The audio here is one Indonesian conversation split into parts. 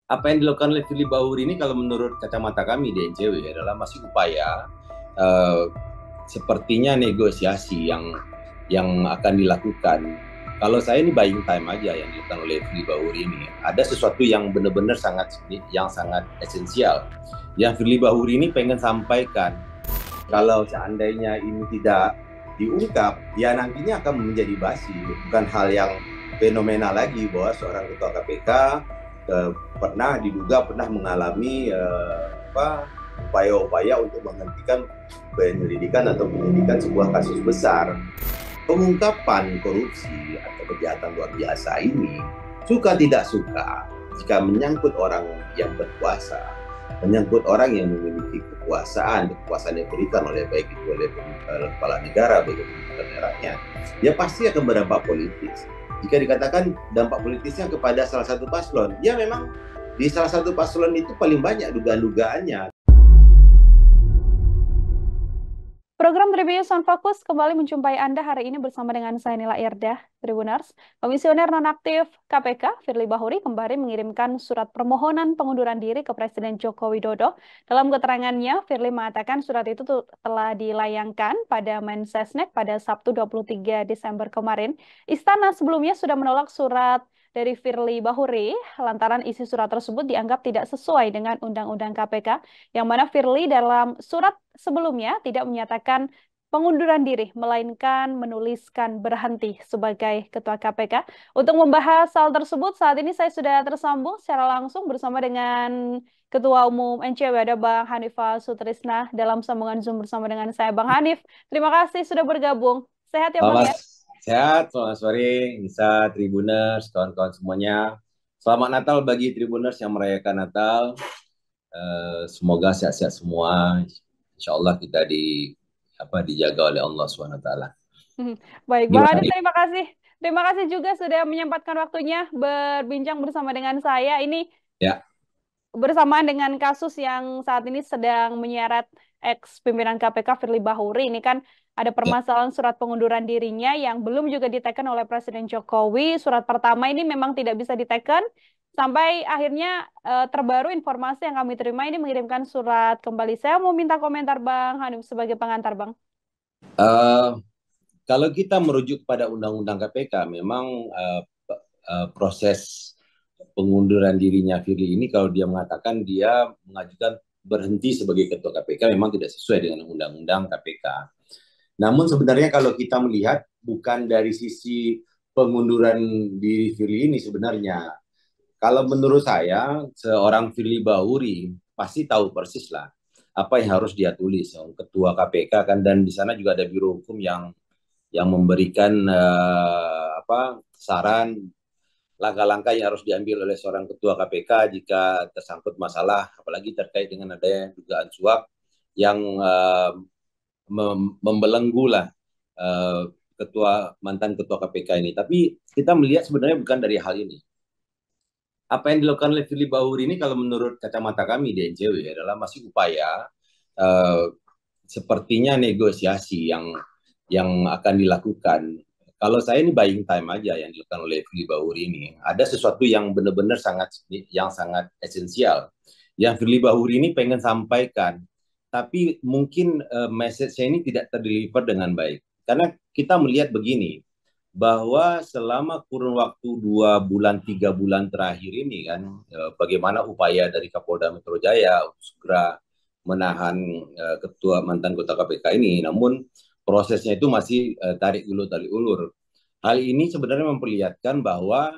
Apa yang dilakukan oleh Firly Bahuri ini kalau menurut kacamata kami di NCW adalah masih upaya uh, sepertinya negosiasi yang akan dilakukan. Kalau saya ini buying time aja yang dilakukan oleh Firly Bahuri ini. Ada sesuatu yang benar-benar sangat esensial. Yang Firly Bahuri ini pengen sampaikan. Kalau seandainya ini tidak diungkap, ya nantinya akan menjadi basi. Bukan hal yang fenomenal lagi bahwa seorang ketua KPK pernah mengalami upaya-upaya untuk menghentikan penyelidikan atau penyidikan sebuah kasus besar. Pengungkapan korupsi atau kejahatan luar biasa ini suka tidak suka jika menyangkut orang yang berkuasa, menyangkut orang yang memiliki kekuasaan yang diberikan oleh baik itu oleh kepala negara, baik itu daerahnya, ya pasti akan berdampak politis. Jika dikatakan dampak politisnya kepada salah satu paslon, ya memang di salah satu paslon itu paling banyak dugaan-dugaannya. Program Tribunnews on Fokus kembali menjumpai Anda hari ini bersama dengan saya Nila Irdah, Tribuners. Komisioner nonaktif KPK, Firly Bahuri, kembali mengirimkan surat permohonan pengunduran diri ke Presiden Joko Widodo. Dalam keterangannya, Firly mengatakan surat itu telah dilayangkan pada Mensesnek pada Sabtu 23 Desember kemarin. Istana sebelumnya sudah menolak surat dari Firly Bahuri lantaran isi surat tersebut dianggap tidak sesuai dengan Undang-Undang KPK, yang mana Firly dalam surat sebelumnya tidak menyatakan pengunduran diri, melainkan menuliskan berhenti sebagai Ketua KPK. Untuk membahas hal tersebut, saat ini saya sudah tersambung secara langsung bersama dengan Ketua Umum NCW, ada Bang Hanifah Sutrisna, dalam sambungan Zoom bersama dengan saya. Bang Hanif, terima kasih sudah bergabung. Sehat ya Bang Selamat ya? sehat, selamat sore, Nisa, Tribuners, kawan-kawan semuanya. Selamat Natal bagi Tribuners yang merayakan Natal. Semoga sehat-sehat semua. Insya Allah kita dijaga oleh Allah SWT. Baik, Bang Gimana Hanif, nih? terima kasih. Terima kasih juga sudah menyempatkan waktunya berbincang bersama dengan saya. Ini Ya, bersamaan dengan kasus yang saat ini sedang menyeret ex pimpinan KPK Firly Bahuri. Ini kan ada ya. permasalahan surat pengunduran dirinya yang belum juga diteken oleh Presiden Jokowi. Surat pertama ini memang tidak bisa diteken sampai akhirnya terbaru informasi yang kami terima ini mengirimkan surat kembali. Saya mau minta komentar Bang Hanif sebagai pengantar Bang. Eh, Kalau kita merujuk pada Undang-Undang KPK, memang proses pengunduran dirinya Firly ini, kalau dia mengatakan dia mengajukan berhenti sebagai Ketua KPK, memang tidak sesuai dengan Undang-Undang KPK. Namun sebenarnya kalau kita melihat bukan dari sisi pengunduran diri Firly ini sebenarnya. Kalau menurut saya, seorang Firly Bahuri pasti tahu persis lah apa yang harus dia tulis. Ketua KPK kan, dan di sana juga ada Biro Hukum yang memberikan saran langkah-langkah yang harus diambil oleh seorang ketua KPK jika tersangkut masalah, apalagi terkait dengan adanya dugaan suap yang membelenggu lah mantan ketua KPK ini. Tapi kita melihat sebenarnya bukan dari hal ini. Apa yang dilakukan oleh Firly Bahuri ini kalau menurut kacamata kami di NCW adalah masih upaya uh, sepertinya negosiasi yang akan dilakukan. Kalau saya ini buying time aja yang dilakukan oleh Firly Bahuri ini. Ada sesuatu yang benar-benar sangat esensial. Yang Firly Bahuri ini pengen sampaikan, tapi mungkin message-nya ini tidak terdeliver dengan baik. Karena kita melihat begini, bahwa selama kurun waktu 2 bulan 3 bulan terakhir ini kan, bagaimana upaya dari Kapolda Metro Jaya untuk segera menahan mantan ketua KPK ini, namun prosesnya itu masih tarik ulur. Hal ini sebenarnya memperlihatkan bahwa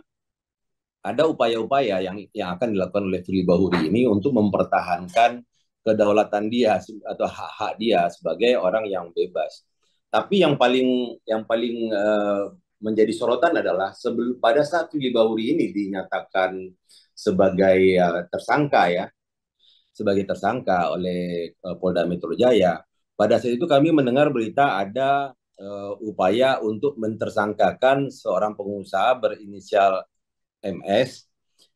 ada upaya-upaya yang akan dilakukan oleh Firly Bahuri ini untuk mempertahankan kedaulatan dia atau hak-hak dia sebagai orang yang bebas. Tapi yang paling menjadi sorotan adalah pada saat Firly Bahuri ini dinyatakan sebagai tersangka oleh Polda Metro Jaya. Pada saat itu kami mendengar berita ada upaya untuk mentersangkakan seorang pengusaha berinisial MS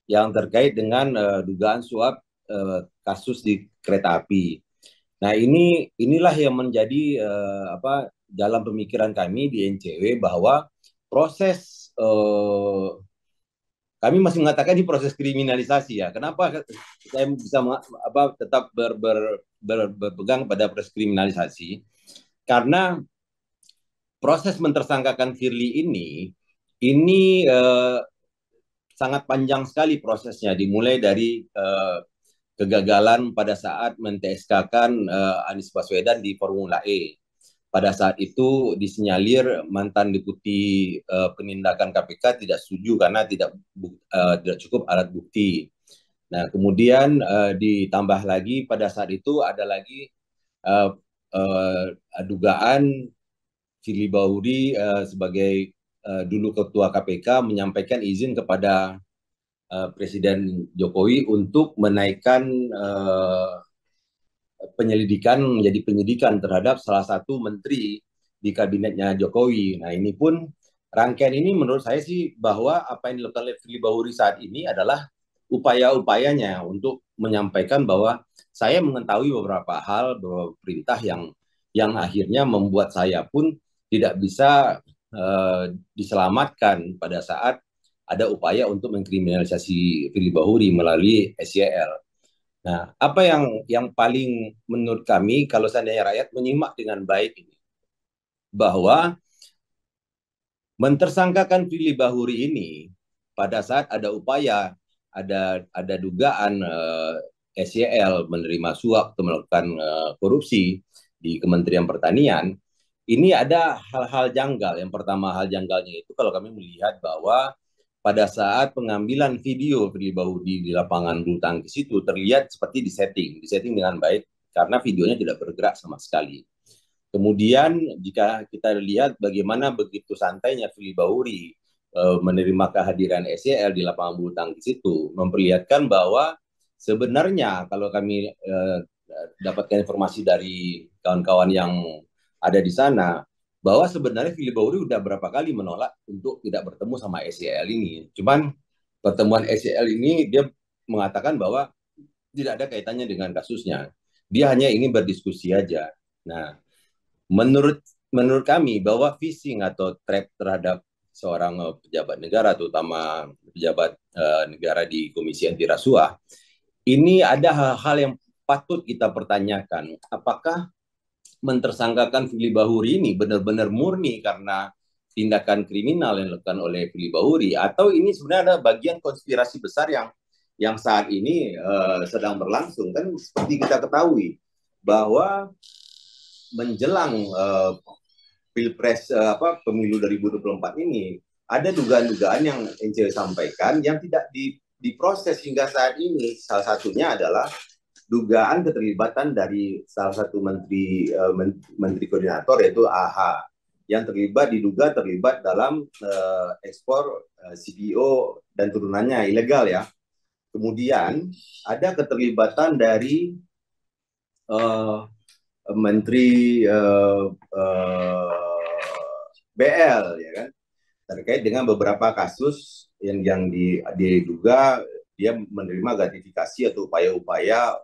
yang terkait dengan dugaan suap kasus di kereta api. Nah, inilah yang menjadi dalam pemikiran kami di NCW bahwa proses kami masih mengatakan di proses kriminalisasi ya. Kenapa saya bisa tetap berpegang pada proses kriminalisasi? Karena proses mentersangkakan Firly ini sangat panjang sekali prosesnya, dimulai dari kegagalan pada saat men-TSK-kan Anies Baswedan di Formula E. Pada saat itu disinyalir mantan deputi penindakan KPK tidak setuju karena tidak cukup alat bukti. Nah, kemudian ditambah lagi pada saat itu ada lagi dugaan Firly Bahuri sebagai dulu ketua KPK menyampaikan izin kepada Presiden Jokowi untuk menaikkan penyelidikan menjadi penyidikan terhadap salah satu menteri di kabinetnya Jokowi. Nah, ini pun rangkaian ini menurut saya sih bahwa apa yang dilakukan oleh Firly Bahuri saat ini adalah upaya-upayanya untuk menyampaikan bahwa saya mengetahui beberapa hal, beberapa perintah yang akhirnya membuat saya pun tidak bisa diselamatkan pada saat ada upaya untuk mengkriminalisasi Firly Bahuri melalui SYL. Nah, apa yang paling menurut kami kalau seandainya rakyat menyimak dengan baik ini, bahwa mentersangkakan Firly Bahuri ini pada saat ada upaya, ada dugaan SYL menerima suap atau melakukan korupsi di Kementerian Pertanian, ini ada hal-hal janggal. Yang pertama hal janggalnya itu kalau kami melihat bahwa pada saat pengambilan video Firly Bahuri di lapangan bulu tangkis itu terlihat seperti disetting dengan baik karena videonya tidak bergerak sama sekali. Kemudian jika kita lihat bagaimana begitu santainya Firly Bahuri menerima kehadiran SYL di lapangan bulu tangkis itu memperlihatkan bahwa sebenarnya kalau kami dapatkan informasi dari kawan-kawan yang ada di sana, bahwa sebenarnya Firly Bahuri udah berapa kali menolak untuk tidak bertemu sama SYL ini. Cuman pertemuan SYL ini dia mengatakan bahwa tidak ada kaitannya dengan kasusnya. Dia hanya ingin berdiskusi aja. Nah, menurut kami bahwa phishing atau trap terhadap seorang pejabat negara, terutama pejabat negara di Komisi Anti Rasuah, ini ada hal-hal yang patut kita pertanyakan. Apakah mentersangkakan Firly Bahuri ini benar-benar murni karena tindakan kriminal yang dilakukan oleh Firly Bahuri, atau ini sebenarnya ada bagian konspirasi besar yang saat ini sedang berlangsung? Kan seperti kita ketahui bahwa menjelang Pilpres pemilu 2024 ini ada dugaan-dugaan yang NCW sampaikan yang tidak diproses hingga saat ini. Salah satunya adalah dugaan keterlibatan dari salah satu menteri koordinator yaitu AH yang diduga terlibat dalam ekspor CPO dan turunannya ilegal ya. Kemudian ada keterlibatan dari menteri BL ya kan, terkait dengan beberapa kasus yang diduga dia menerima gratifikasi atau upaya-upaya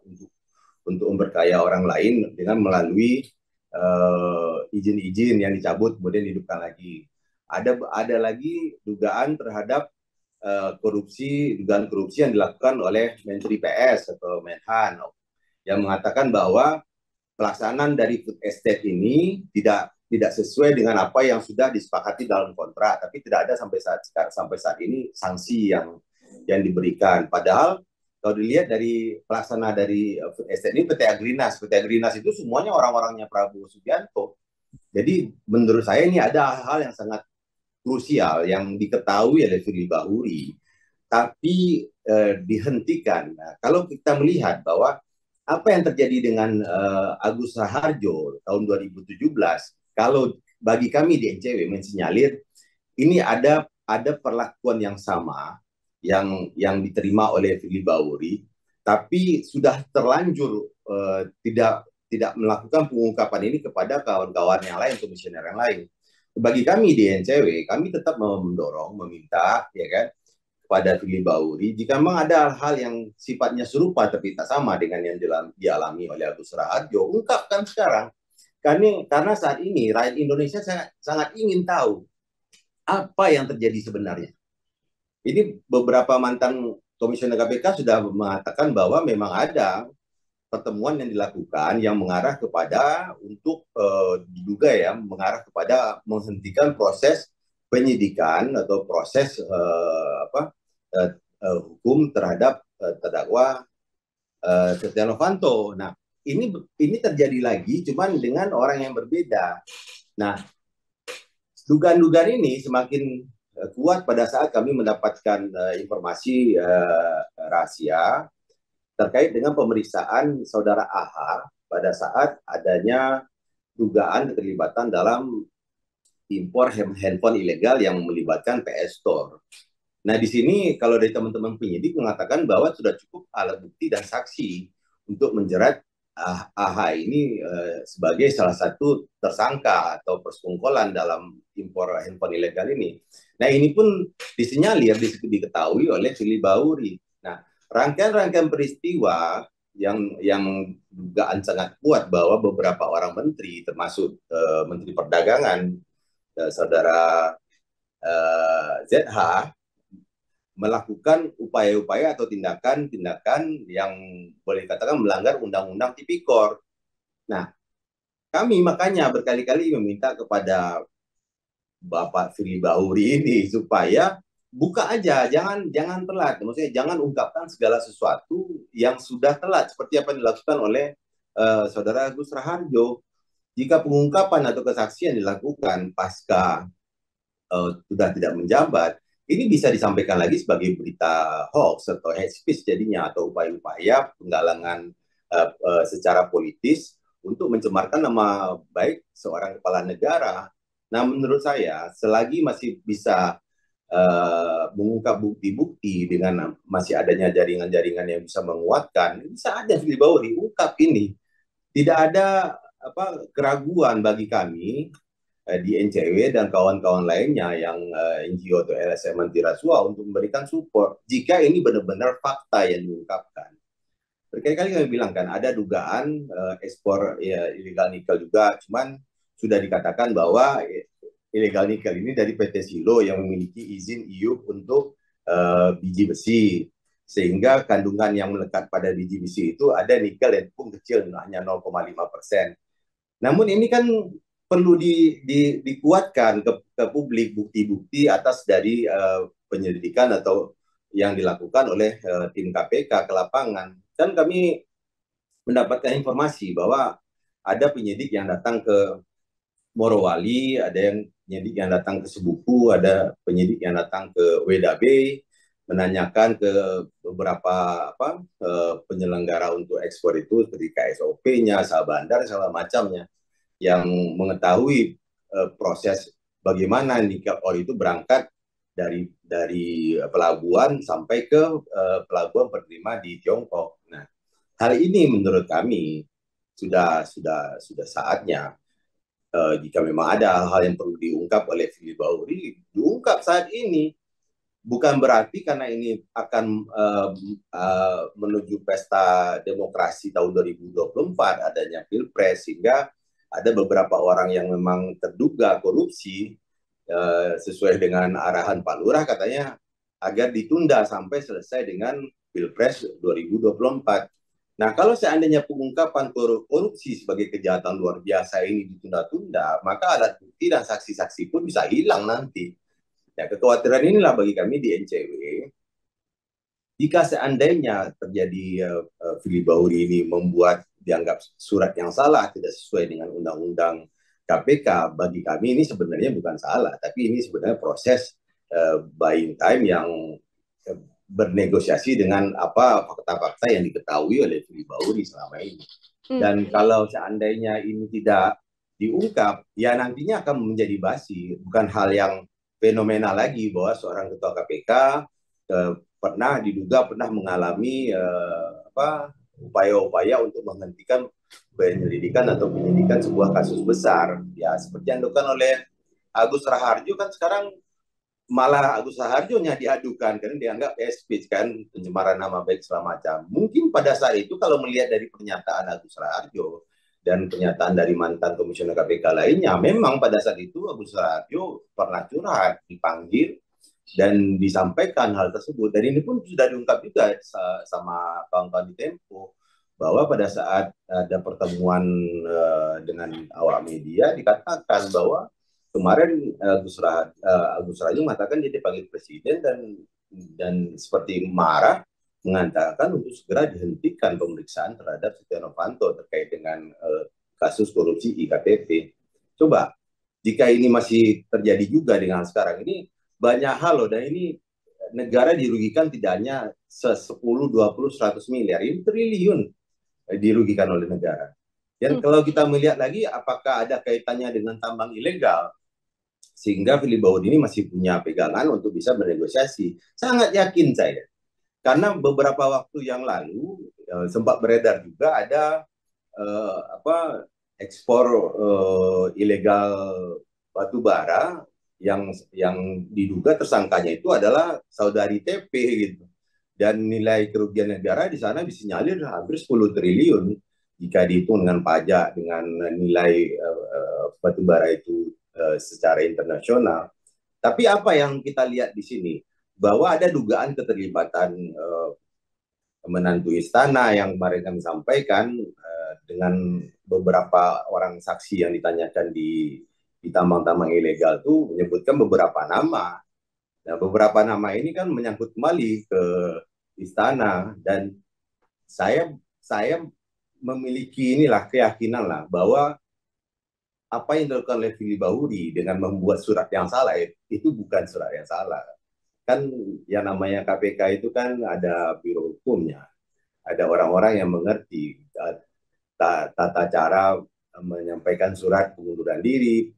untuk memperkaya orang lain dengan melalui izin-izin yang dicabut kemudian dihidupkan lagi. Ada lagi dugaan terhadap dugaan korupsi yang dilakukan oleh Menteri PS atau Menhan yang mengatakan bahwa pelaksanaan dari food estate ini tidak sesuai dengan apa yang sudah disepakati dalam kontrak, tapi tidak ada sampai saat ini sanksi yang diberikan. Padahal kalau dilihat dari pelaksana dari food estate ini PT Agrinas itu semuanya orang-orangnya Prabowo Subianto. Jadi menurut saya ini ada hal yang sangat krusial yang diketahui oleh Firly Bahuri, tapi dihentikan. Nah, kalau kita melihat bahwa apa yang terjadi dengan Agus Raharjo tahun 2017, kalau bagi kami di NCW mensinyalir ini ada perlakuan yang sama yang diterima oleh Firly Bahuri, tapi sudah terlanjur tidak melakukan pengungkapan ini kepada kawan-kawan yang lain, komisioner yang lain. Bagi kami di NCW, kami tetap mendorong, meminta, ya kan, kepada Firly Bahuri, jika memang ada hal yang sifatnya serupa tapi tak sama dengan yang dialami oleh Agus Raharjo, ungkapkan sekarang. Karena saat ini rakyat Indonesia sangat ingin tahu apa yang terjadi sebenarnya. Ini beberapa mantan komisioner KPK sudah mengatakan bahwa memang ada pertemuan yang dilakukan yang mengarah kepada untuk diduga ya mengarah kepada menghentikan proses penyidikan atau proses hukum terhadap terdakwa Setia Novanto. Nah, ini terjadi lagi, cuman dengan orang yang berbeda. Nah, dugaan-dugaan ini semakin kuat pada saat kami mendapatkan informasi rahasia terkait dengan pemeriksaan saudara AH pada saat adanya dugaan keterlibatan dalam impor handphone ilegal yang melibatkan PS Store. Nah, di sini kalau dari teman-teman penyidik mengatakan bahwa sudah cukup alat bukti dan saksi untuk menjerat AH ini sebagai salah satu tersangka atau persekongkolan dalam impor handphone ilegal ini. Nah, ini pun disinyalir, diketahui oleh Firly Bahuri. Nah, rangkaian-rangkaian peristiwa yang dugaan sangat kuat bahwa beberapa orang menteri, termasuk Menteri Perdagangan, saudara ZH, melakukan upaya-upaya atau tindakan-tindakan yang boleh dikatakan melanggar Undang-Undang Tipikor. Nah, kami makanya berkali-kali meminta kepada Bapak Firly Bahuri ini supaya buka aja, jangan telat. Maksudnya jangan ungkapkan segala sesuatu yang sudah telat seperti apa yang dilakukan oleh Saudara Agus Raharjo. Jika pengungkapan atau kesaksian dilakukan pasca sudah tidak menjabat, ini bisa disampaikan lagi sebagai berita hoax atau hate speech jadinya, atau upaya-upaya penggalangan secara politis untuk mencemarkan nama baik seorang kepala negara. Nah, menurut saya selagi masih bisa mengungkap bukti-bukti dengan masih adanya jaringan-jaringan yang bisa menguatkan, bisa ada Firly Bahuri ungkap ini. Tidak ada keraguan bagi kami di NCW dan kawan-kawan lainnya yang NGO atau LSM anti rasuah untuk memberikan support jika ini benar-benar fakta yang diungkapkan. Berkali-kali kami bilang kan ada dugaan ekspor ilegal nikel juga, cuman sudah dikatakan bahwa ilegal nikel ini dari PT Silo yang memiliki izin IUP untuk biji besi, sehingga kandungan yang melekat pada biji besi itu ada nikel yang pun kecil, hanya 0,5%. Namun ini kan perlu dikuatkan ke publik bukti-bukti atas dari penyelidikan atau yang dilakukan oleh tim KPK ke lapangan. Dan kami mendapatkan informasi bahwa ada penyidik yang datang ke Morowali, ada yang penyidik yang datang ke Sebuku, ada penyidik yang datang ke WDB, menanyakan ke beberapa penyelenggara untuk ekspor itu seperti KSOP-nya, Sabandar, segala macamnya, yang mengetahui proses bagaimana nikel ore itu berangkat dari pelabuhan sampai ke pelabuhan penerima di Tiongkok. Nah, hal ini menurut kami sudah saatnya jika memang ada hal-hal yang perlu diungkap oleh Firly Bahuri, diungkap saat ini. Bukan berarti karena ini akan menuju pesta demokrasi tahun 2024 adanya Pilpres, sehingga ada beberapa orang yang memang terduga korupsi sesuai dengan arahan Pak Lurah katanya agar ditunda sampai selesai dengan Pilpres 2024. Nah, kalau seandainya pengungkapan korupsi sebagai kejahatan luar biasa ini ditunda-tunda, maka alat bukti dan saksi-saksi pun bisa hilang nanti. Ya, kekhawatiran inilah bagi kami di NCW. Jika seandainya terjadi Firly Bahuri ini membuat dianggap surat yang salah, tidak sesuai dengan undang-undang KPK, bagi kami ini sebenarnya bukan salah, tapi ini sebenarnya proses buying time yang bernegosiasi dengan apa fakta-fakta yang diketahui oleh Firly Bahuri selama ini. Dan kalau seandainya ini tidak diungkap, ya nantinya akan menjadi basi, bukan hal yang fenomenal lagi bahwa seorang ketua KPK diduga pernah mengalami upaya-upaya untuk menghentikan penyelidikan atau penyidikan sebuah kasus besar. Ya, seperti yang dilakukan oleh Agus Raharjo kan sekarang malah Agus Raharjo-nya diadukan karena dianggap speech kan, pencemaran nama baik segala macam. Mungkin pada saat itu kalau melihat dari pernyataan Agus Raharjo dan pernyataan dari mantan komisioner KPK lainnya, memang pada saat itu Agus Raharjo pernah curhat, dipanggil dan disampaikan hal tersebut. Dan ini pun sudah diungkap juga sama kawan-kawan di Tempo, bahwa pada saat ada pertemuan dengan awak media dikatakan bahwa kemarin Agus Raharjo mengatakan dia dipanggil presiden dan seperti marah mengatakan untuk segera dihentikan pemeriksaan terhadap Setia Novanto terkait dengan kasus korupsi IKTP. Coba, jika ini masih terjadi juga dengan sekarang ini, banyak hal loh, dan ini negara dirugikan tidak hanya 10, 20, 100 miliar, ini triliun dirugikan oleh negara. Dan kalau kita melihat lagi, apakah ada kaitannya dengan tambang ilegal, sehingga Firly Bahuri ini masih punya pegangan untuk bisa bernegosiasi. Sangat yakin saya. Karena beberapa waktu yang lalu sempat beredar juga ada ekspor ilegal batu bara yang diduga tersangkanya itu adalah saudari TP gitu. Dan nilai kerugian negara di sana disinyalir hampir 10 triliun jika dihitung dengan pajak, dengan nilai batu bara itu secara internasional. Tapi apa yang kita lihat di sini, bahwa ada dugaan keterlibatan menantu istana yang kemarin kami sampaikan dengan beberapa orang saksi yang ditanyakan di tambang-tambang ilegal itu menyebutkan beberapa nama. Nah, beberapa nama ini kan menyangkut kembali ke istana, dan saya memiliki keyakinan lah bahwa apa yang dilakukan oleh Firly Bahuri dengan membuat surat yang salah itu bukan surat yang salah. Kan yang namanya KPK itu kan ada biro hukumnya, ada orang-orang yang mengerti tata cara menyampaikan surat pengunduran diri,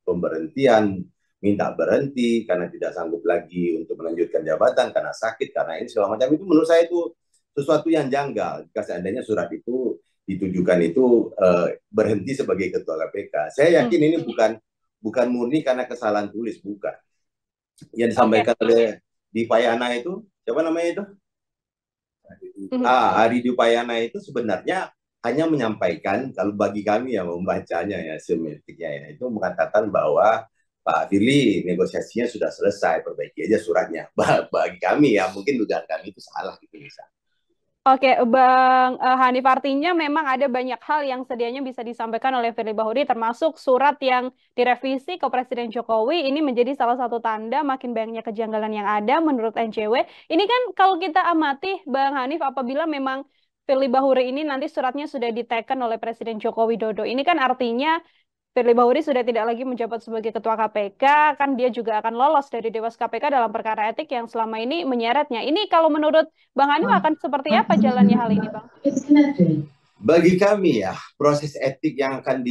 pemberhentian, minta berhenti karena tidak sanggup lagi untuk melanjutkan jabatan karena sakit, karena ini segala macam. Itu menurut saya itu sesuatu yang janggal jika seandainya surat itu ditujukan itu berhenti sebagai ketua KPK. Saya yakin ini bukan murni karena kesalahan tulis, bukan. Yang disampaikan oleh Dipayana itu, siapa namanya itu? Ari Dipayana itu sebenarnya hanya menyampaikan, kalau bagi kami yang membacanya ya, semiotiknya ya, itu mengatakan bahwa Pak Firly negosiasinya sudah selesai, perbaiki aja suratnya. Bagi kami ya, mungkin dugaan kami itu salah gitu misalnya. Oke, Bang Hanif, artinya memang ada banyak hal yang sedianya bisa disampaikan oleh Firly Bahuri, termasuk surat yang direvisi ke Presiden Jokowi. Ini menjadi salah satu tanda makin banyaknya kejanggalan yang ada menurut NCW. Ini kan kalau kita amati, Bang Hanif, apabila memang Firly Bahuri ini nanti suratnya sudah diteken oleh Presiden Joko Widodo, ini kan artinya Firly Bahuri sudah tidak lagi menjabat sebagai ketua KPK, kan dia juga akan lolos dari Dewas KPK dalam perkara etik yang selama ini menyeretnya. Ini kalau menurut Bang Hanif akan seperti apa jalannya hal ini, Bang? Bagi kami ya, proses etik yang akan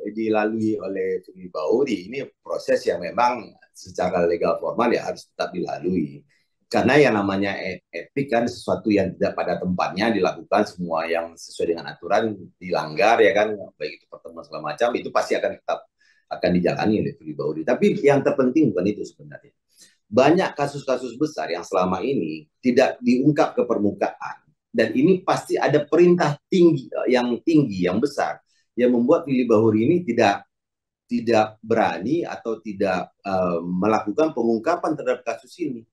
dilalui oleh Firly Bahuri ini proses yang memang secara legal formal ya harus tetap dilalui. Karena yang namanya etik kan sesuatu yang tidak pada tempatnya dilakukan, semua yang sesuai dengan aturan dilanggar ya kan, baik itu pertemuan segala macam, itu pasti akan tetap dijalani oleh Firly Bahuri. Tapi yang terpenting bukan itu sebenarnya. Banyak kasus-kasus besar yang selama ini tidak diungkap ke permukaan, dan ini pasti ada perintah tinggi, yang besar, yang membuat Firly Bahuri ini tidak berani atau tidak melakukan pengungkapan terhadap kasus ini.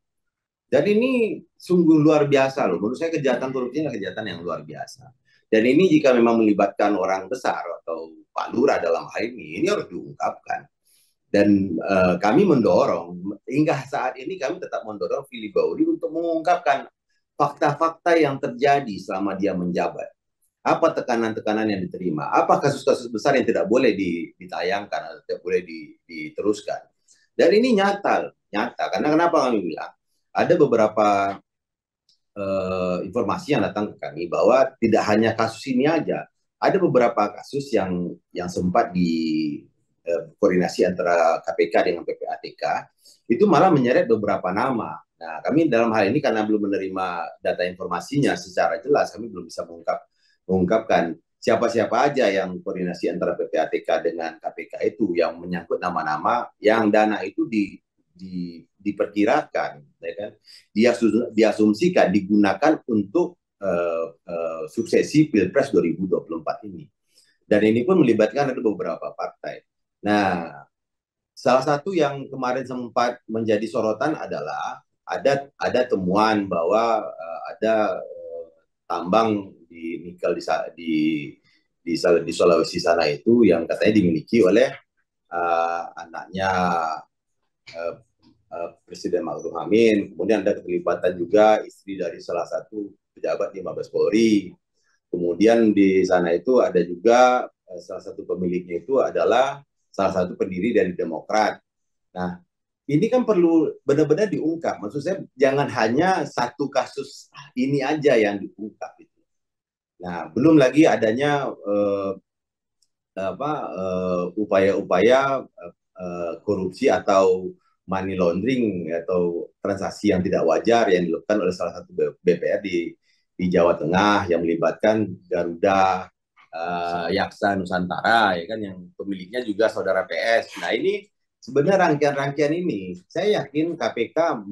Dan ini sungguh luar biasa loh. Menurut saya kejahatan korupsi adalah kejahatan yang luar biasa. Dan ini jika memang melibatkan orang besar atau Pak Lurah dalam hal ini harus diungkapkan. Dan kami mendorong, hingga saat ini kami tetap mendorong Firly Bahuri untuk mengungkapkan fakta-fakta yang terjadi selama dia menjabat. Apa tekanan-tekanan yang diterima? Apa kasus-kasus besar yang tidak boleh ditayangkan atau tidak boleh diteruskan? Dan ini nyata. Karena kenapa kami bilang? Ada beberapa informasi yang datang ke kami bahwa tidak hanya kasus ini aja, ada beberapa kasus yang sempat koordinasi antara KPK dengan PPATK itu malah menyeret beberapa nama. Nah, kami dalam hal ini karena belum menerima data informasinya secara jelas, kami belum bisa mengungkapkan siapa-siapa aja yang koordinasi antara PPATK dengan KPK itu yang menyangkut nama-nama yang dana itu diperkirakan, ya kan? Diasumsikan digunakan untuk suksesi Pilpres 2024 ini. Dan ini pun melibatkan ada beberapa partai. Nah, salah satu yang kemarin sempat menjadi sorotan adalah ada temuan bahwa ada tambang di nikel di Sulawesi sana itu yang katanya dimiliki oleh anaknya uh, Presiden Ma'ruf Amin. Kemudian ada keterlibatan juga istri dari salah satu pejabat di Mabes Polri. Kemudian di sana itu ada juga salah satu pemiliknya itu adalah salah satu pendiri dari Demokrat. Nah, ini kan perlu benar-benar diungkap. Maksud saya jangan hanya satu kasus ini aja yang diungkap itu. Nah, belum lagi adanya upaya-upaya korupsi atau money laundering atau transaksi yang tidak wajar yang dilakukan oleh salah satu BPR di Jawa Tengah yang melibatkan Garuda, Yaksa Nusantara, ya kan, yang pemiliknya juga saudara PS. Nah, ini sebenarnya rangkaian-rangkaian ini, saya yakin KPK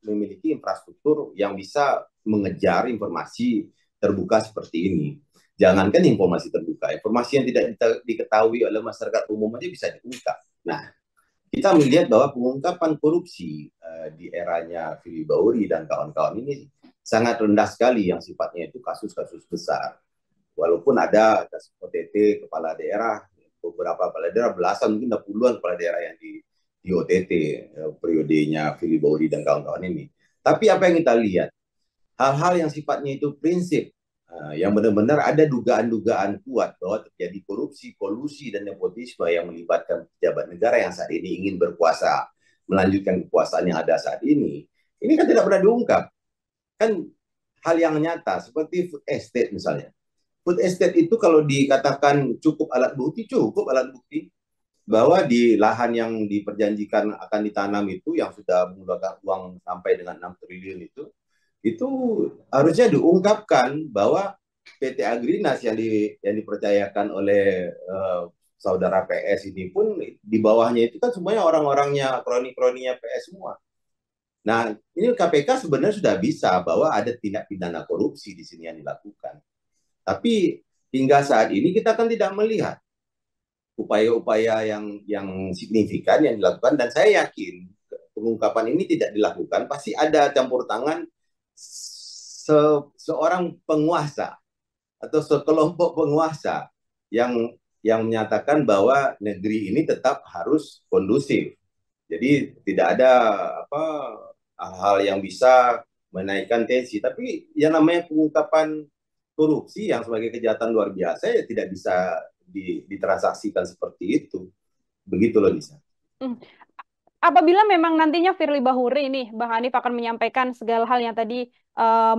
memiliki infrastruktur yang bisa mengejar informasi terbuka seperti ini. Jangankan informasi terbuka, informasi yang tidak diketahui oleh masyarakat umum aja bisa diungkap. Nah, kita melihat bahwa pengungkapan korupsi di eranya Firly Bahuri dan kawan-kawan ini sangat rendah sekali yang sifatnya itu kasus-kasus besar. Walaupun ada kasus OTT kepala daerah, beberapa kepala daerah, belasan mungkin puluhan kepala daerah yang di OTT periodenya Firly Bahuri dan kawan-kawan ini. Tapi apa yang kita lihat, hal-hal yang sifatnya itu prinsip, yang benar-benar ada dugaan-dugaan kuat bahwa terjadi korupsi, kolusi, dan nepotisme yang melibatkan pejabat negara yang saat ini ingin berkuasa, melanjutkan kekuasaan yang ada saat ini kan tidak pernah diungkap. Kan hal yang nyata, seperti food estate misalnya. Food estate itu kalau dikatakan cukup alat bukti bahwa di lahan yang diperjanjikan akan ditanam itu, yang sudah menggunakan uang sampai dengan 6 triliun itu harusnya diungkapkan bahwa PT Agrinas yang dipercayakan oleh saudara PS ini pun di bawahnya itu kan semuanya orang-orangnya, kroni-kroninya PS semua. Nah, ini KPK sebenarnya sudah bisa bahwa ada tindak pidana korupsi di sini yang dilakukan. Tapi hingga saat ini kita kan tidak melihat upaya-upaya yang signifikan yang dilakukan, dan saya yakin pengungkapan ini tidak dilakukan pasti ada campur tangan seorang penguasa atau sekelompok penguasa yang menyatakan bahwa negeri ini tetap harus kondusif. Jadi tidak ada hal-hal yang bisa menaikkan tensi. Tapi yang namanya pengungkapan korupsi yang sebagai kejahatan luar biasa ya tidak bisa ditransaksikan seperti itu. Begitu loh, Lisa. Apabila memang nantinya Firly Bahuri ini, Bang Hanif akan menyampaikan segala hal yang tadi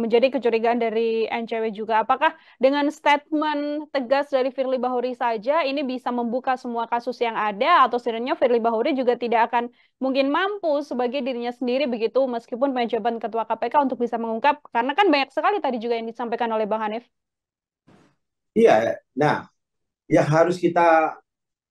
menjadi kecurigaan dari NCW juga, apakah dengan statement tegas dari Firly Bahuri saja ini bisa membuka semua kasus yang ada, atau sebenarnya Firly Bahuri juga tidak akan mungkin mampu sebagai dirinya sendiri begitu, meskipun penjabat Ketua KPK untuk bisa mengungkap, karena kan banyak sekali tadi juga yang disampaikan oleh Bang Hanif. Iya, nah yang harus kita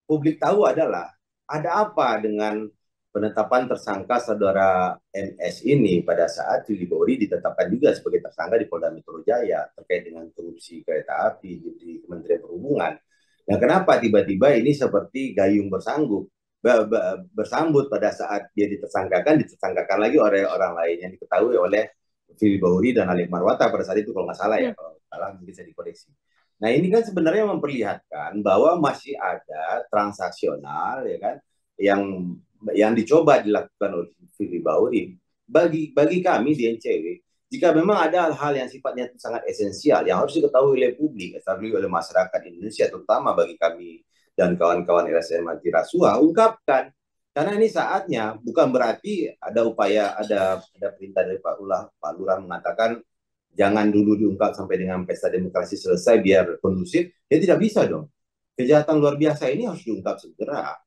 publik tahu adalah ada apa dengan penetapan tersangka saudara MS ini pada saat Firly Bahuri ditetapkan juga sebagai tersangka di Polda Metro Jaya terkait dengan korupsi kereta api di Kementerian Perhubungan. Nah, kenapa tiba-tiba ini seperti gayung bersambut pada saat dia ditersangkakan lagi oleh orang lain yang diketahui oleh Firly Bahuri dan Alif Marwata pada saat itu, kalau nggak salah ya, kalau salah bisa dikoreksi. Nah, ini kan sebenarnya memperlihatkan bahwa masih ada transaksional, ya kan, yang dicoba dilakukan oleh Firly Bahuri. Bagi kami di NCW, jika memang ada hal-hal yang sifatnya sangat esensial yang harus diketahui oleh publik, diketahui oleh masyarakat Indonesia, terutama bagi kami dan kawan-kawan LSM anti rasuah, ungkapkan. Karena ini saatnya, bukan berarti ada upaya, ada perintah dari Pak Lurah mengatakan jangan dulu diungkap sampai dengan pesta demokrasi selesai biar kondusif. Ya tidak bisa dong. Kejahatan luar biasa ini harus diungkap segera.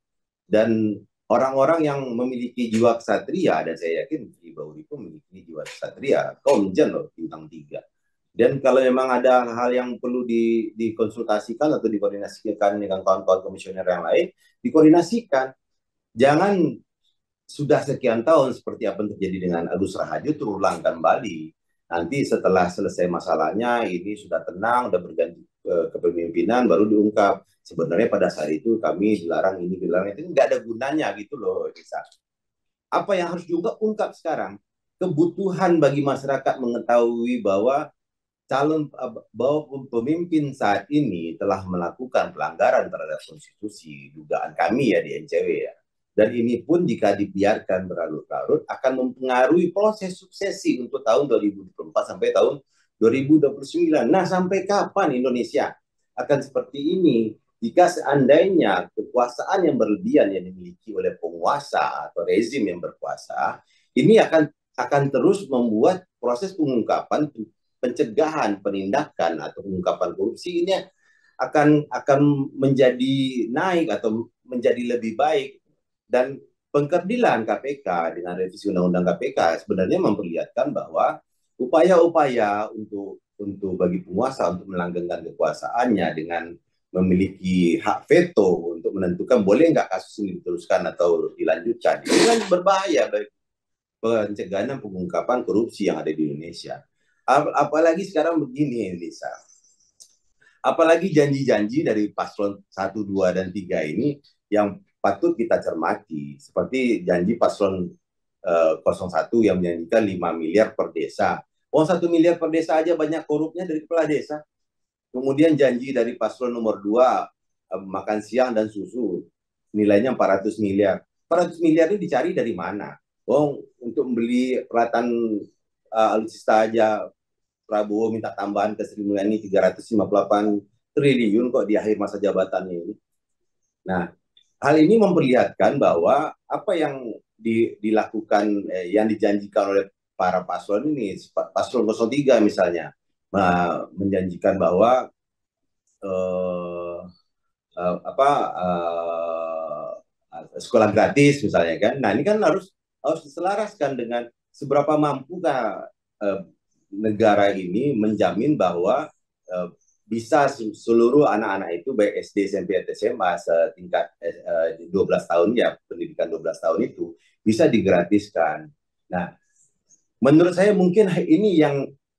Dan orang-orang yang memiliki jiwa kesatria, dan saya yakin Firly Bahuri itu memiliki jiwa kesatria, komjen loh, bintang 3. Dan kalau memang ada hal yang perlu dikonsultasikan atau dikoordinasikan dengan kawan-kawan komisioner yang lain, dikoordinasikan. Jangan sudah sekian tahun seperti apa yang terjadi dengan Agus Raharjo terulang kembali. Nanti setelah selesai masalahnya, ini sudah tenang, sudah berganti kepemimpinan, baru diungkap. Sebenarnya pada saat itu kami dilarang ini, dilarang itu, nggak ada gunanya gitu loh. Apa yang harus juga ungkap sekarang? Kebutuhan bagi masyarakat mengetahui bahwa bahwa pemimpin saat ini telah melakukan pelanggaran terhadap konstitusi, dugaan kami ya di NCW ya. Dan ini pun jika dibiarkan berlarut-larut akan mempengaruhi proses suksesi untuk tahun 2024 sampai tahun 2029. Nah, sampai kapan Indonesia akan seperti ini? Jika seandainya kekuasaan yang berlebihan yang dimiliki oleh penguasa atau rezim yang berkuasa, ini akan terus membuat proses pengungkapan, pencegahan, penindakan atau pengungkapan korupsi ini akan menjadi naik atau menjadi lebih baik. Dan pengkerdilan KPK dengan revisi Undang-Undang KPK sebenarnya memperlihatkan bahwa upaya-upaya untuk bagi penguasa untuk melanggengkan kekuasaannya dengan memiliki hak veto untuk menentukan boleh nggak kasus ini diteruskan atau dilanjutkan, ini kan berbahaya bagi pencegahan dan pengungkapan korupsi yang ada di Indonesia. Apalagi sekarang begini, Lisa. Apalagi janji-janji dari paslon 1, 2, dan 3 ini yang patut kita cermati. Seperti janji paslon 01 yang menjanjikan 5 miliar per desa. 1 miliar per desa aja banyak korupnya dari kepala desa. Kemudian janji dari paslon nomor 2, makan siang dan susu, nilainya 400 miliar. 400 miliar ini dicari dari mana? Untuk membeli peralatan alutsista aja Prabowo minta tambahan ke Sri Mulyani 358 triliun kok di akhir masa jabatannya ini. Nah, hal ini memperlihatkan bahwa apa yang dilakukan, yang dijanjikan oleh para paslon ini, paslon 03 misalnya, menjanjikan bahwa sekolah gratis misalnya kan. Nah, ini kan harus diselaraskan dengan seberapa mampukah negara ini menjamin bahwa bisa seluruh anak-anak itu baik SD, SMP, atau SMA setingkat 12 tahun ya, pendidikan 12 tahun itu bisa digratiskan. Nah, menurut saya mungkin ini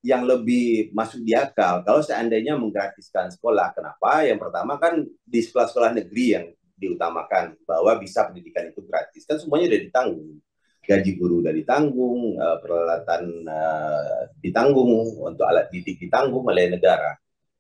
yang lebih masuk di akal kalau seandainya menggratiskan sekolah. Kenapa? Yang pertama kan di sekolah-sekolah negeri yang diutamakan bahwa bisa pendidikan itu gratis, kan semuanya udah ditanggung, gaji guru udah ditanggung, peralatan ditanggung, untuk alat didik ditanggung oleh negara.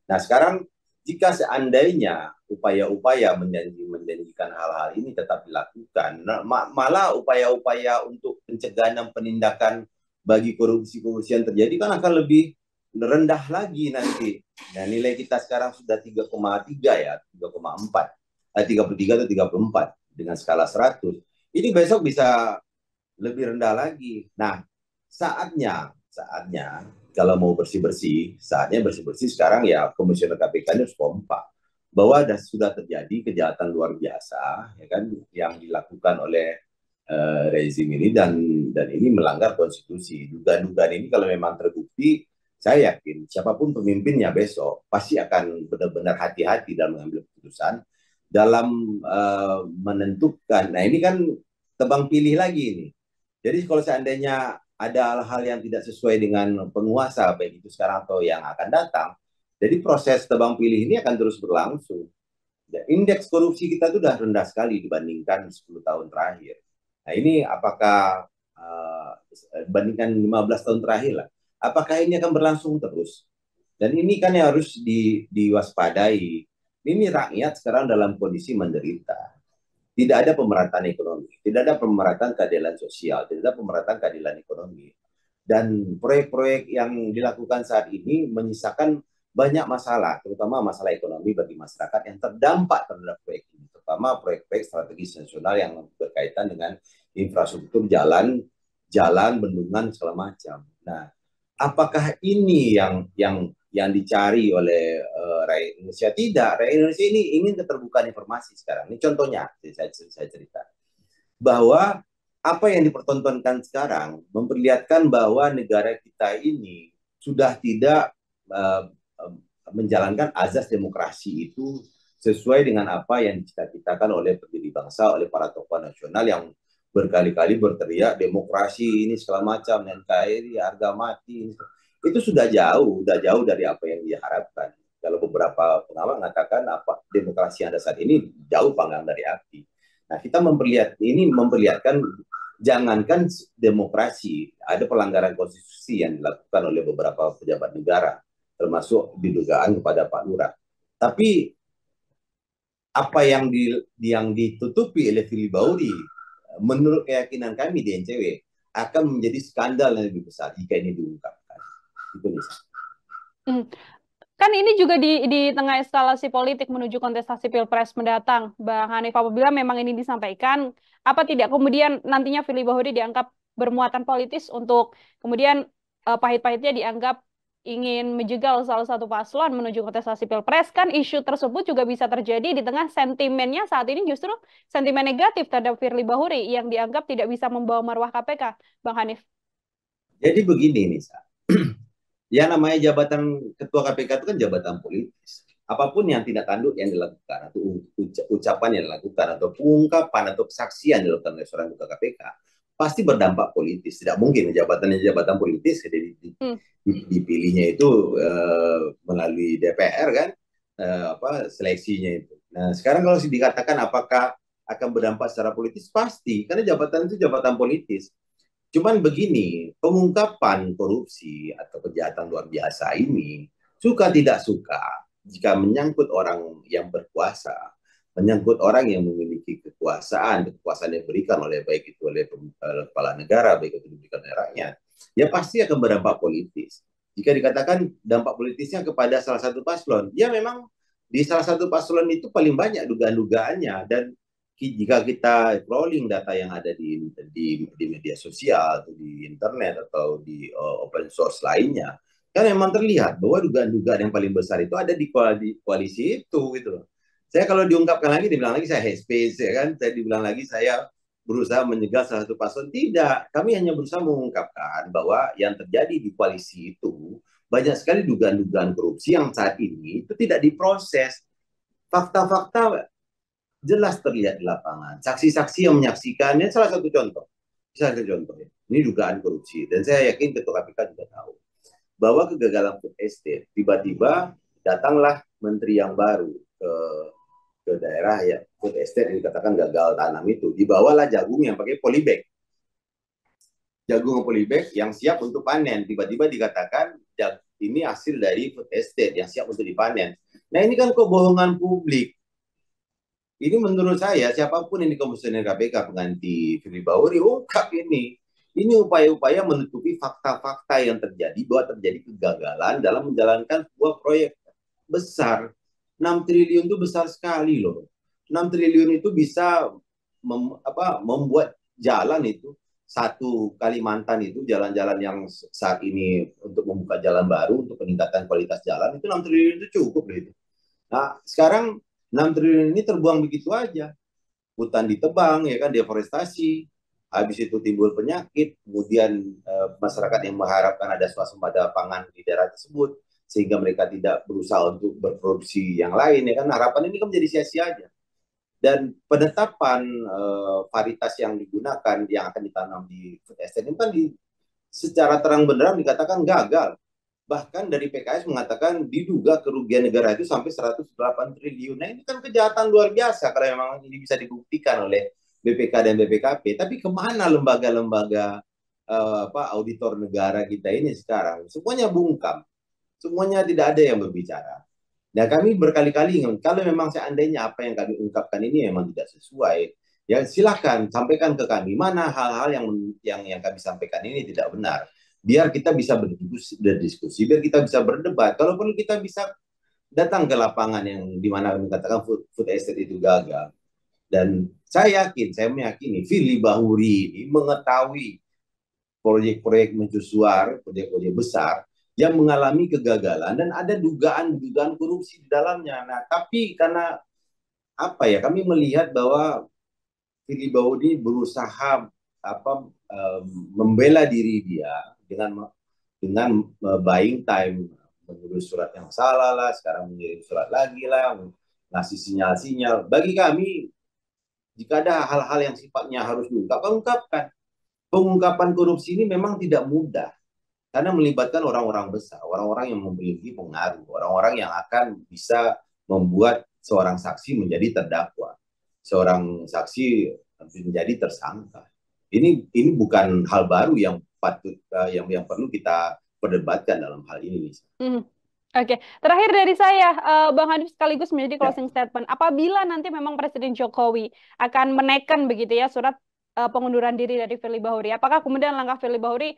Nah, sekarang jika seandainya upaya-upaya menjanjikan hal-hal ini tetap dilakukan, malah upaya-upaya untuk pencegahan dan penindakan bagi korupsi-korupsi yang terjadi kan akan lebih rendah lagi nanti. Nah, nilai kita sekarang sudah 3,3 ya, 3,4, 33 atau 34 dengan skala 100. Ini besok bisa lebih rendah lagi. Nah, saatnya kalau mau bersih-bersih, saatnya bersih-bersih sekarang ya komisioner KPK ini harus kompak bahwa sudah terjadi kejahatan luar biasa ya kan yang dilakukan oleh rezim ini dan ini melanggar konstitusi. Dugaan-dugaan ini kalau memang terbukti, saya yakin siapapun pemimpinnya besok pasti akan benar-benar hati-hati dalam mengambil keputusan dalam menentukan. Nah, ini kan tebang pilih lagi ini. Jadi kalau seandainya ada hal-hal yang tidak sesuai dengan penguasa, baik itu sekarang atau yang akan datang, jadi proses tebang pilih ini akan terus berlangsung. Indeks korupsi kita itu sudah rendah sekali dibandingkan 10 tahun terakhir. Nah, ini apakah bandingkan 15 tahun terakhir lah, apakah ini akan berlangsung terus? Dan ini kan yang harus diwaspadai. Ini rakyat sekarang dalam kondisi menderita. Tidak ada pemerataan ekonomi, tidak ada pemerataan keadilan sosial, tidak ada pemerataan keadilan ekonomi. Dan proyek-proyek yang dilakukan saat ini menyisakan banyak masalah, terutama masalah ekonomi bagi masyarakat yang terdampak terhadap proyek ini, terutama proyek-proyek strategis nasional yang berkaitan dengan infrastruktur jalan, bendungan, segala macam. Nah, apakah ini yang dicari oleh rakyat Indonesia? Tidak, rakyat Indonesia ini ingin keterbukaan informasi sekarang. Ini contohnya, saya cerita. Bahwa apa yang dipertontonkan sekarang memperlihatkan bahwa negara kita ini sudah tidak menjalankan azas demokrasi itu sesuai dengan apa yang dicita-citakan oleh pendiri bangsa, oleh para tokoh nasional yang berkali-kali berteriak demokrasi ini segala macam, NKRI, harga mati. itu sudah jauh dari apa yang diharapkan. Kalau beberapa pengamat mengatakan apa demokrasi yang ada saat ini jauh panggang dari api. Nah, kita memperlihatkan jangankan demokrasi, ada pelanggaran konstitusi yang dilakukan oleh beberapa pejabat negara, termasuk didugaan kepada Pak Lurah. Tapi apa yang ditutupi oleh Firly Bahuri, menurut keyakinan kami di NCW, akan menjadi skandal yang lebih besar jika ini diungkapkan. Itu nih. Kan ini juga di tengah eskalasi politik menuju kontestasi Pilpres mendatang, Bang Hanif. Apabila memang ini disampaikan, apa tidak kemudian nantinya Firly Bahuri dianggap bermuatan politis untuk kemudian pahit-pahitnya dianggap ingin menjegal salah satu paslon menuju kontestasi Pilpres? Kan isu tersebut juga bisa terjadi di tengah sentimennya saat ini justru sentimen negatif terhadap Firly Bahuri yang dianggap tidak bisa membawa marwah KPK, Bang Hanif. Jadi begini nih, ya namanya jabatan ketua KPK itu kan jabatan politis. Apapun yang tidak tanduk yang dilakukan, atau ucapan yang dilakukan, atau pengungkapan atau kesaksian yang dilakukan oleh seorang ketua KPK, pasti berdampak politis. Tidak mungkin jabatan politis, jadi dipilihnya itu melalui DPR kan, seleksinya itu. Nah, sekarang kalau dikatakan apakah akan berdampak secara politis, pasti, karena jabatan itu jabatan politis. Cuman begini, pengungkapan korupsi atau kejahatan luar biasa ini, suka tidak suka, jika menyangkut orang yang berkuasa, menyangkut orang yang memiliki kekuasaan yang diberikan oleh baik itu oleh kepala negara, baik itu diberikan oleh rakyat, ya pasti akan berdampak politis. Jika dikatakan dampak politisnya kepada salah satu paslon, ya memang di salah satu paslon itu paling banyak dugaan-dugaannya, dan jika kita crawling data yang ada di media sosial atau di internet atau di open source lainnya, kan memang terlihat bahwa dugaan-dugaan yang paling besar itu ada di koalisi itu gitu. Saya kalau diungkapkan lagi, dibilang lagi saya hate speech, ya kan? Saya dibilang lagi saya berusaha menyegal salah satu paslon. Tidak, kami hanya berusaha mengungkapkan bahwa yang terjadi di koalisi itu banyak sekali dugaan-dugaan korupsi yang saat ini itu tidak diproses. Fakta-fakta jelas terlihat di lapangan. Saksi-saksi yang menyaksikannya salah satu contoh. Ini dugaan korupsi. Dan saya yakin Ketua KPK juga tahu bahwa kegagalan food estate, tiba-tiba datanglah menteri yang baru ke daerah ya food estate yang dikatakan gagal tanam itu. Dibawalah jagung yang pakai polybag. Jagung polybag yang siap untuk panen. Tiba-tiba dikatakan ini hasil dari food estate yang siap untuk dipanen. Nah, ini kan kebohongan publik. Ini menurut saya, siapapun ini komisioner KPK pengganti Firly Bahuri, ungkap ini. Ini upaya-upaya menutupi fakta-fakta yang terjadi, bahwa terjadi kegagalan dalam menjalankan sebuah proyek besar. 6 triliun itu besar sekali loh. 6 triliun itu bisa membuat jalan itu. Satu Kalimantan itu, jalan-jalan yang saat ini untuk membuka jalan baru, untuk peningkatan kualitas jalan, itu 6 triliun itu cukup gitu. Nah, sekarang 6 triliun ini terbuang begitu aja. Hutan ditebang, ya kan, deforestasi. Habis itu timbul penyakit. Kemudian masyarakat yang mengharapkan ada swasembada pangan di daerah tersebut, sehingga mereka tidak berusaha untuk berproduksi yang lain, ya kan. Harapan ini kan menjadi sia-sia aja. Dan penetapan varietas yang digunakan, yang akan ditanam di food estate ini kan secara terang benderang dikatakan gagal. Bahkan dari PKS mengatakan diduga kerugian negara itu sampai 108 triliun. Nah, ini kan kejahatan luar biasa kalau memang ini bisa dibuktikan oleh BPK dan BPKP. Tapi kemana lembaga-lembaga auditor negara kita ini sekarang? Semuanya bungkam. Semuanya tidak ada yang berbicara. Nah, kami berkali-kali, kalau memang seandainya apa yang kami ungkapkan ini memang tidak sesuai, ya silakan sampaikan ke kami mana hal-hal yang kami sampaikan ini tidak benar. Biar kita bisa berdiskusi, biar kita bisa berdebat. Kalau perlu kita bisa datang ke lapangan yang dimana mengatakan food estate itu gagal. Dan saya meyakini Firly Bahuri ini mengetahui proyek-proyek mercusuar, proyek-proyek besar yang mengalami kegagalan dan ada dugaan-dugaan korupsi di dalamnya. Nah, tapi karena kami melihat bahwa Firly Bahuri berusaha membela diri dia dengan buying time, mengurus surat yang salah lah, sekarang mengirim surat lagi lah, ngasih sinyal-sinyal. Bagi kami, jika ada hal-hal yang sifatnya harus diungkapkan, ungkapkan. Pengungkapan korupsi ini memang tidak mudah, karena melibatkan orang-orang besar, orang-orang yang memiliki pengaruh, orang-orang yang akan bisa membuat seorang saksi menjadi terdakwa, seorang saksi menjadi tersangka. Ini bukan hal baru yang patut yang perlu kita perdebatkan dalam hal ini. Hmm. Oke, terakhir dari saya, Bang Hanif sekaligus menjadi Ya. closing statement. Apabila nanti memang Presiden Jokowi akan menaikkan begitu ya surat pengunduran diri dari Firly Bahuri, apakah kemudian langkah Firly Bahuri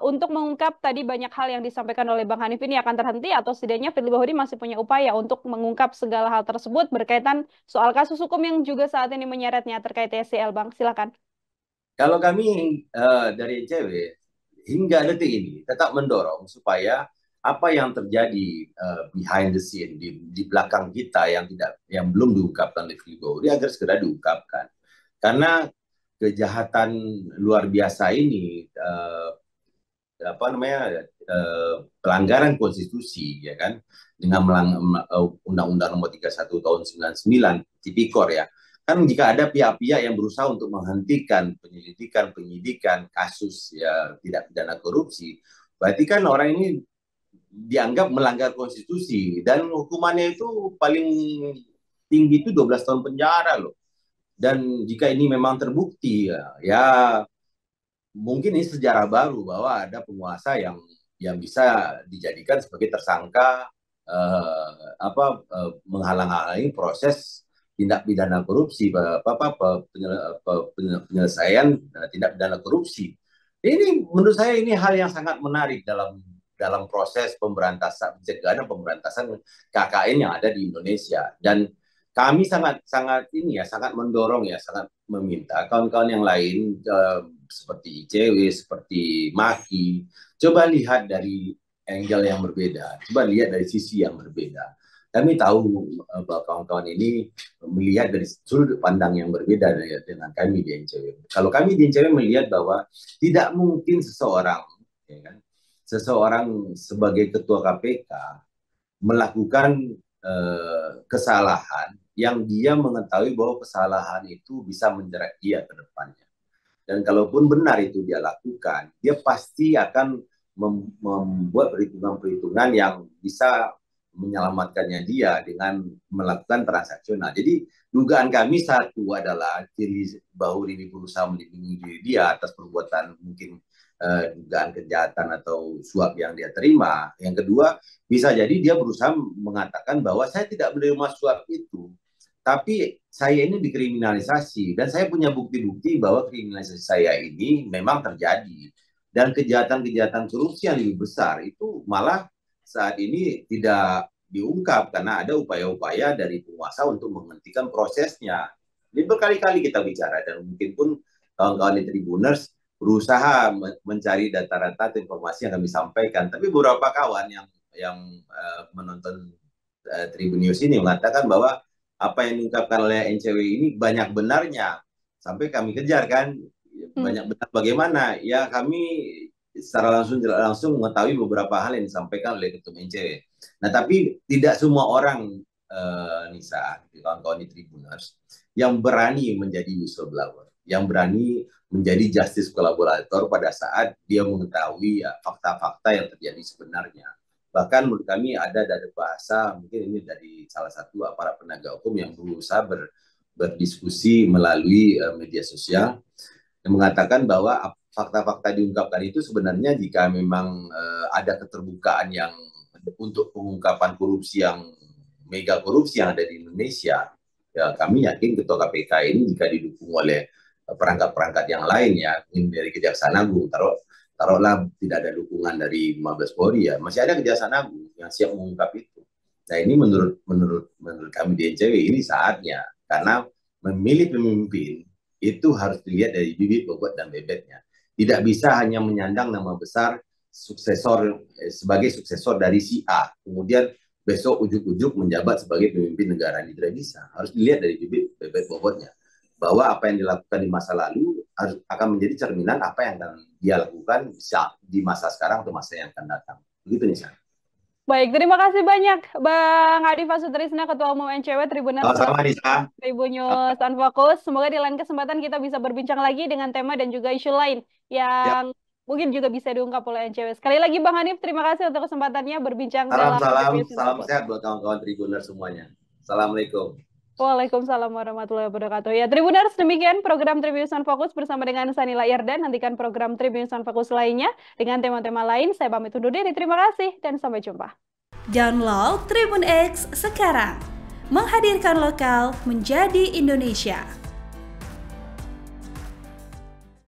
untuk mengungkap tadi banyak hal yang disampaikan oleh Bang Hanif ini akan terhenti atau setidaknya Firly Bahuri masih punya upaya untuk mengungkap segala hal tersebut berkaitan soal kasus hukum yang juga saat ini menyeretnya terkait TSCL, Bang? Silakan. Kalau kami dari ICW hingga detik ini tetap mendorong supaya apa yang terjadi behind the scene di belakang kita yang belum diungkapkan oleh Firly agar segera diungkapkan. Karena kejahatan luar biasa ini apa namanya pelanggaran konstitusi ya kan dengan Undang-Undang Nomor 31 Tahun 99 Tipikor ya. Kan jika ada pihak-pihak yang berusaha untuk menghentikan penyelidikan penyidikan kasus ya tidak pidana korupsi, berarti kan orang ini dianggap melanggar konstitusi dan hukumannya itu paling tinggi itu 12 tahun penjara loh. Dan jika ini memang terbukti ya mungkin ini sejarah baru bahwa ada penguasa yang bisa dijadikan sebagai tersangka menghalang-halangi proses tindak pidana korupsi penyelesaian tindak pidana korupsi. Ini menurut saya ini hal yang sangat menarik dalam proses pemberantasan pencegahan dan pemberantasan KKN yang ada di Indonesia. Dan kami sangat mendorong ya, sangat meminta kawan-kawan yang lain seperti ICW, seperti Maki, coba lihat dari angle yang berbeda, coba lihat dari sisi yang berbeda. Kami tahu bahwa kawan-kawan ini melihat dari sudut pandang yang berbeda dengan kami di NCW. Kalau kami di NCW melihat bahwa tidak mungkin seseorang sebagai ketua KPK melakukan kesalahan yang dia mengetahui bahwa kesalahan itu bisa menjerat dia ke depannya. Dan kalaupun benar itu dia lakukan, dia pasti akan membuat perhitungan-perhitungan yang bisa menyelamatkannya dia dengan melakukan transaksional. Jadi dugaan kami satu adalah Firly Bahuri ini berusaha melindungi diri dia atas perbuatan mungkin dugaan kejahatan atau suap yang dia terima. Yang kedua, bisa jadi dia berusaha mengatakan bahwa saya tidak menerima suap itu, tapi saya ini dikriminalisasi dan saya punya bukti-bukti bahwa kriminalisasi saya ini memang terjadi. Dan kejahatan-kejahatan korupsi yang lebih besar itu malah saat ini tidak diungkap karena ada upaya-upaya dari penguasa untuk menghentikan prosesnya. Ini berkali-kali kita bicara dan mungkin pun kawan-kawan di Tribuners berusaha mencari data-data atau informasi yang kami sampaikan. Tapi beberapa kawan yang menonton Tribun News ini mengatakan bahwa apa yang diungkapkan oleh NCW ini banyak benarnya. Sampai kami kejar kan, banyak benar bagaimana? Ya kami secara langsung mengetahui beberapa hal yang disampaikan oleh Ketum NCW. Nah tapi tidak semua orang Nisa, kawan-kawan di Tribuners yang berani menjadi whistleblower, yang berani menjadi justice kolaborator pada saat dia mengetahui fakta-fakta yang terjadi sebenarnya. Bahkan menurut kami ada dari bahasa, mungkin ini dari salah satu aparat penegak hukum yang berusaha berdiskusi melalui media sosial yang mengatakan bahwa fakta-fakta diungkapkan itu sebenarnya jika memang ada keterbukaan yang untuk pengungkapan korupsi yang mega korupsi yang ada di Indonesia, ya kami yakin Ketua KPK ini jika didukung oleh perangkat-perangkat yang lain ya, dari Kejaksaan Agung, taruhlah tidak ada dukungan dari Mabes Polri ya, masih ada Kejaksaan Agung yang siap mengungkap itu. Nah ini menurut kami di NCW ini saatnya, karena memilih pemimpin itu harus dilihat dari bibit, bobot, dan bebetnya. Tidak bisa hanya menyandang nama besar sebagai suksesor dari si A, kemudian besok ujuk-ujuk menjabat sebagai pemimpin negara. Ini tidak bisa. Harus dilihat dari bibit, bebet, bobotnya. Bahwa apa yang dilakukan di masa lalu akan menjadi cerminan apa yang akan dia lakukan di masa sekarang atau masa yang akan datang. Begitu nih, San. Baik, terima kasih banyak Bang Adi Fasutrisna, Ketua Umum NCW, Tribuners Sama-sama, Nisa. Tribun News Unfocus. Semoga di lain kesempatan kita bisa berbincang lagi dengan tema dan juga isu lain yang mungkin juga bisa diungkap oleh NCW. Sekali lagi Bang Hanif, terima kasih untuk kesempatannya berbincang dalam Tribun Salam Fokus. sehat buat kawan-kawan Tribuner semuanya. Assalamualaikum. Waalaikumsalam warahmatullahi wabarakatuh. Ya, Tribuners, demikian program Tribun Fokus bersama dengan Sanila Irdan. Nantikan program Tribun Fokus lainnya dengan tema-tema lain. Saya pamit undur diri. Terima kasih dan sampai jumpa. Download Tribun X sekarang. Menghadirkan lokal menjadi Indonesia.